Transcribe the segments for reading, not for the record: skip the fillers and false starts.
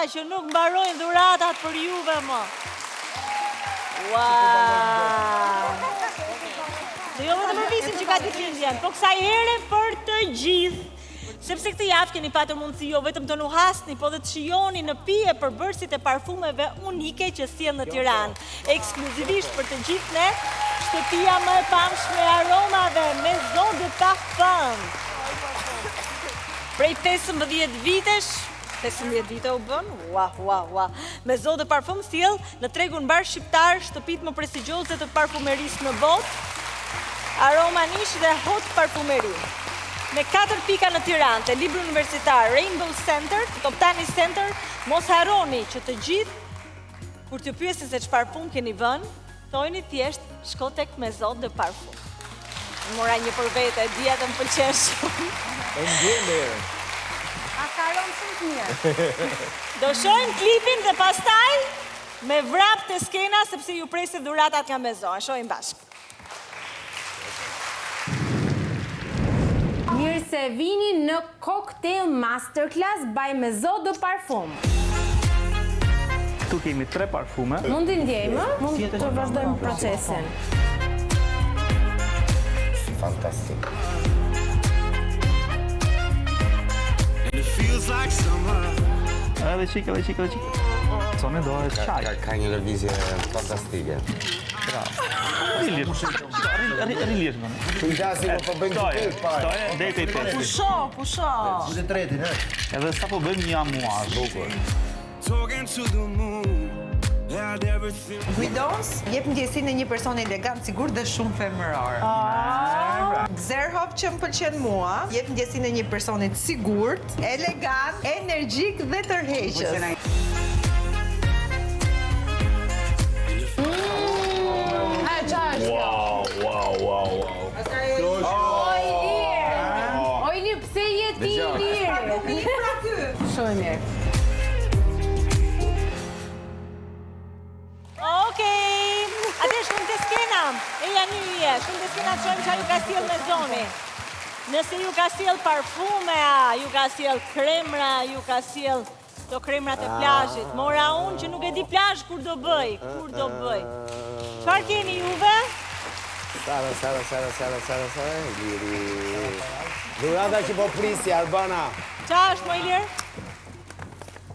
që nuk mbarojnë dhuratat për juve më. Wow! Dhe jo vetëm për visin që ka ditëlindjen, po kësaj here për të gjithë. Sepse këtë javë keni patër mundësi jo vetëm të nuhasni, po dhe të shijoni në pije përbërësit e parfumeve unike që sjell në Tiranë. Ekskluzivisht për të gjithë ne, shtëpia më e pamshme e aromave, Maison de Parfum. Prej 15 vitesh, 15 vite u bën, ua. Maison de Parfum sjell në tregun mbar shqiptar shtëpitë më prestigjioze të parfumerisë në botë, aroma niche dhe hot parfumeri. Me 4 pika në Tiranë, te libri universitar Rainbow Center, Toptani Center, mos harroni që të gjithë, kur t'ju pyesin se çfarë parfum keni vënë, thojni thjesht shko tek Maison de Parfum. Mora një për vete, dija të më pëlqen shumë. E ndjen derën. A ka aromë shumë të mirë. Do shohim klipin dhe pastaj me vrap të skena sepse ju presin dhuratat nga Maison. Shohim bashkë. Mirë se vini në Cocktail Masterclass by Maison de Parfum. Tu kemi 3 parfume. Mund t'i ndjejmë, mund të vazhdojmë procesin. Fantastik. Edhe qik. Sone do e qaj. Ka një lëvizje fantastike. Rilish më. Kujdasi po bëjmë të parë. Stoje, dejte i pesi. Pusho. Kushte tretin, Edhe sa po bëjmë një amuaz. Guidons jep ndjesinë e një person elegant, sigurt dhe shumë femëror. Zerhoff që më pëlqen mua, jep ndjesinë e një personit sigurt, elegant, energjik dhe tërheqës. Wow. O i lirë, pse jeti i lirë? Shumë mirë. Okej, atë shumë të skena. Eja një je, shumë të skena të shojmë që ju ka sjell Maisoni. Nëse ju ka sjell parfumea, ju ka sjell kremra, ju ka sjell do kremrat e plazhit. Mora unë që nuk e di plazh kur do bëj. Çfarë keni juve? Sara. Dhurata që po prisi, Albana. Qa është më i lirë?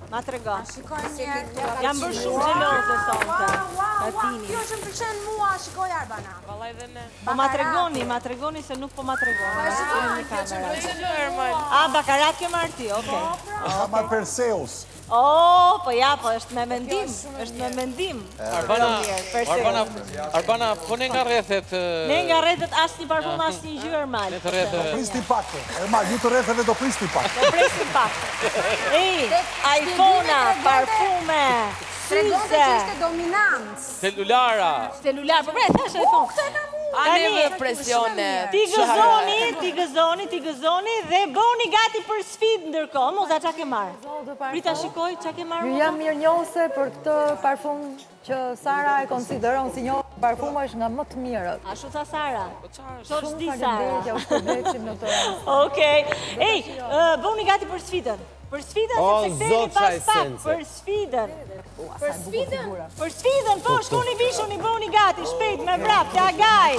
Ma të rego. Jam bërë shumë gjeloze sonte. Kjo që më pëlqen mua, shikoj Arbana. Po ma të regoni se nuk po ma të regoni. A, bakarat ke marrë ti, okej. Ka marrë Perseus. O, po ja, po është me mendim. Arbana, po ne nga rrethet... Ne nga rrethet asë një parfum, asë një gjyër malë. Do prisni pak të. Ermal, një të rretheve do prisni pak. Do presim pak. Ej, iPhone-a, parfume, Tregon se syze. që ishte dominancë. Celulara. Celular, po bre, thashe e thonë. A neve presione. Ti gëzoni dhe bëni gati për sfidë ndërkohë. Moza, qa ke marrë? Rita, shikoj, qa ke marrë? Ju jam mirënjohëse për këtë parfum që Sara e konsideron si një parfum është nga më të mirët. Ashtu tha Sara. Shumë faleminderit, ja u shpërbleqim në të rast. Okej. Ej, bëni gati për sfidën. Për sfidën, sepse kthehemi pas pak. Për sfidën. Për sfidën? Për sfidën, po, shkoni vishoni, bëni gati, shpejt, me vrap, te agaj.